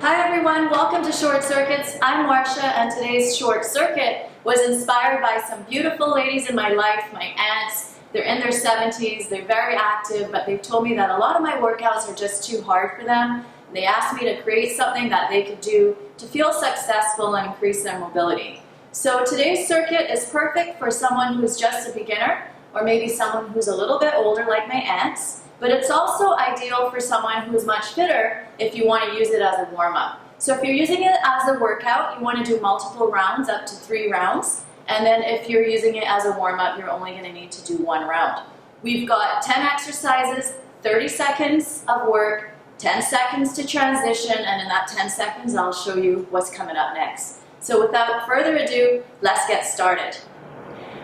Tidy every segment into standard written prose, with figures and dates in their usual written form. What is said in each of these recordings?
Hi everyone, welcome to Short Circuits. I'm Marsha, and today's short circuit was inspired by some beautiful ladies in my life, my aunts. They're in their 70s, they're very active, but they've told me that a lot of my workouts are just too hard for them. They asked me to create something that they could do to feel successful and increase their mobility. So today's circuit is perfect for someone who's just a beginner, or maybe someone who's a little bit older like my aunts. But it's also ideal for someone who's much fitter if you want to use it as a warm-up. So if you're using it as a workout, you want to do multiple rounds, up to 3 rounds. And then if you're using it as a warm-up, you're only going to need to do 1 round. We've got 10 exercises, 30 seconds of work, 10 seconds to transition, and in that 10 seconds, I'll show you what's coming up next. So without further ado, let's get started.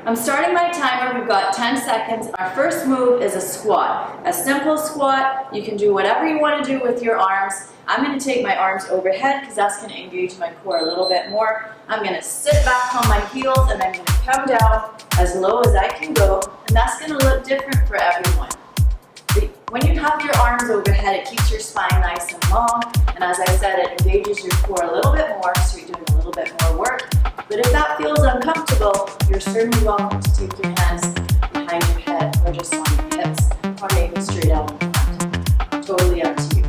I'm starting my timer. We've got 10 seconds. Our first move is a squat. A simple squat. You can do whatever you want to do with your arms. I'm going to take my arms overhead because that's going to engage my core a little bit more. I'm going to sit back on my heels and I'm going to come down as low as I can go, and that's going to look different for everyone. When you have your arms overhead, it keeps your spine nice and long, and as I said, it engages your core a little bit more, so you're doing a little bit more work. But if that feels uncomfortable, you're certainly welcome to take your hands behind your head or just on your hips, or maybe straight out in front. Totally up to you.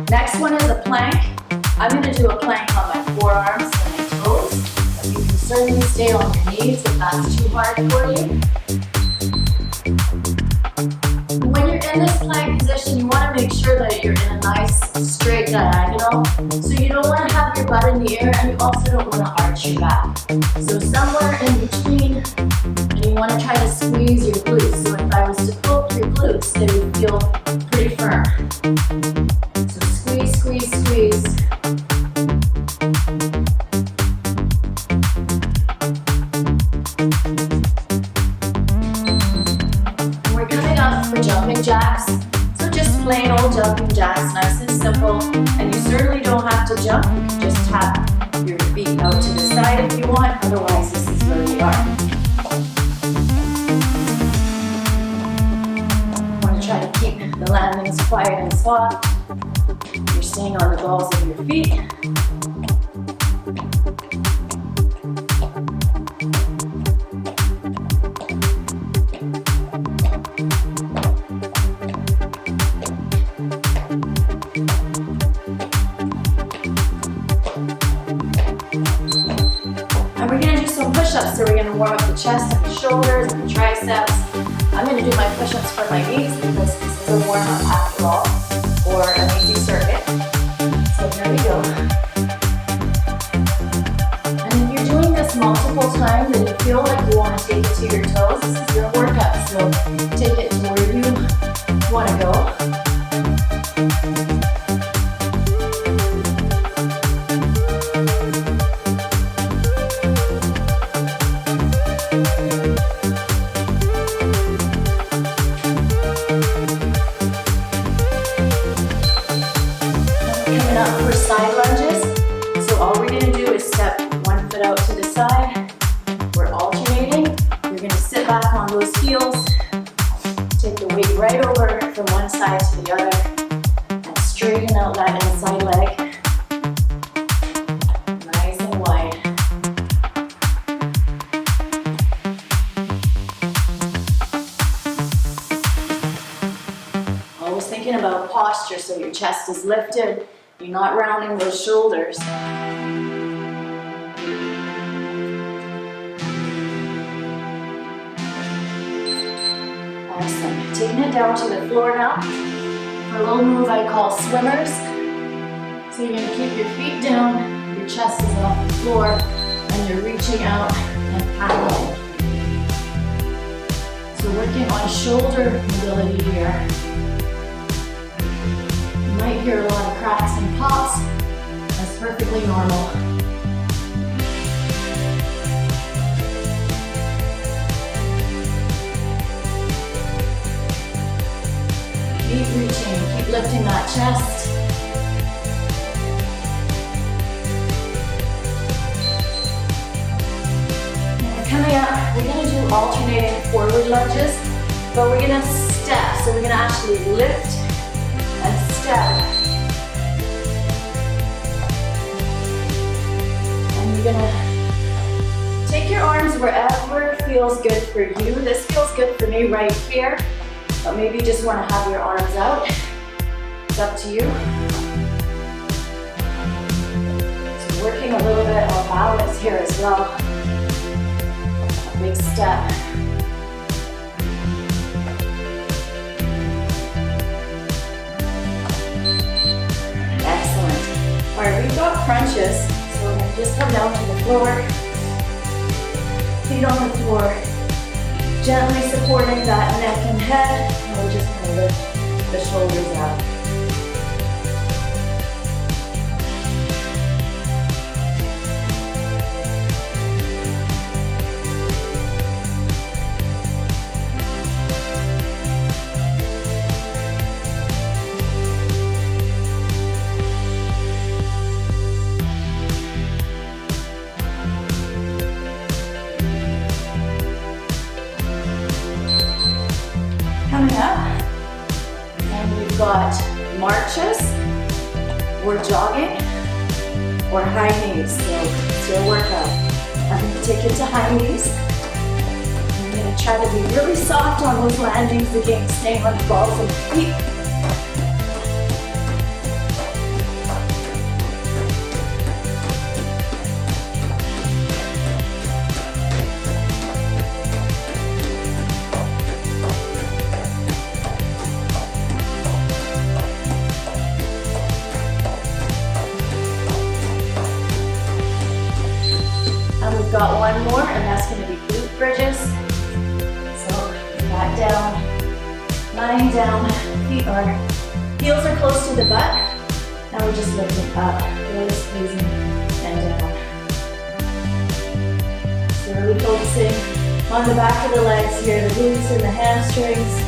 Next one is a plank. I'm going to do a plank on my forearms and my toes. You can certainly stay on your knees if that's too hard for you. When you're in this plank position, you want to make sure that you're in a nice straight diagonal. So you don't want to have your butt in the air, and you also don't want to arch your back. So somewhere in between, and you want to try to squeeze your glutes. So if I was to pull up your glutes, they would feel pretty firm. So squeeze, squeeze, squeeze. Jumping jacks. So just plain old jumping jacks, nice and simple. And you certainly don't have to jump. You can just tap your feet out to the side if you want. Otherwise, this is where we are. You want to try to keep the landings quiet and soft. You're staying on the balls of your feet. Push-ups, so we're going to warm up the chest and the shoulders and the triceps. I'm going to do my push-ups for my knees because this is a warm-up after all, or an easy circuit. So here we go. And if you're doing this multiple times and you feel like you want to take it to your toes, this is your workout. So take it to where you want to go. For side lunges, so all we're going to do is step one foot out to the side. We're alternating. You're going to sit back on those heels, take the weight right over from one side to the other, and straighten out that inside leg. Nice and wide. Always thinking about posture, so your chest is lifted. You're not rounding those shoulders. Awesome. Taking it down to the floor now for a little move I call swimmers. So you're going to keep your feet down, your chest is off the floor, and you're reaching out and paddling. So working on shoulder mobility here. You might hear a lot of cracks and pops. That's perfectly normal. Keep reaching, keep lifting that chest. And coming up, we're going to do alternating forward lunges, but we're going to step. So we're gonna actually lift and step. And you're gonna take your arms wherever feels good for you. This feels good for me right here, but maybe you just wanna have your arms out. It's up to you. So working a little bit on balance here as well. A big step. Excellent. All right, we've got crunches, so we're gonna just come down to the floor. Feet on the floor. Gently supporting that neck and head, and we're just gonna lift the shoulders up. Coming up, and we've got marches, or jogging, or high knees. So it's your workout. I'm going to take it to high knees. I'm going to try to be really soft on those landings again, staying on the balls of the feet. We've got one more, and that's going to be glute bridges. So back down, lying down, heels are close to the butt. Now we're just lifting up, really squeezing and down. So really focusing on the back of the legs here, the glutes and the hamstrings.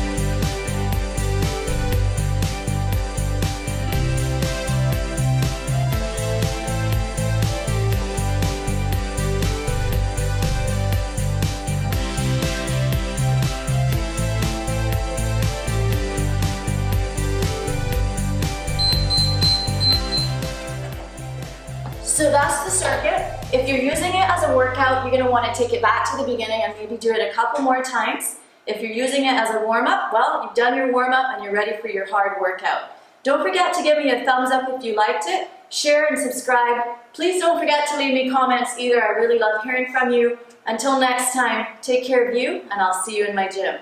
So that's the circuit. If you're using it as a workout, you're going to want to take it back to the beginning and maybe do it a couple more times. If you're using it as a warm-up, well, you've done your warm-up and you're ready for your hard workout. Don't forget to give me a thumbs up if you liked it. Share and subscribe. Please don't forget to leave me comments either. I really love hearing from you. Until next time, take care of you, and I'll see you in my gym.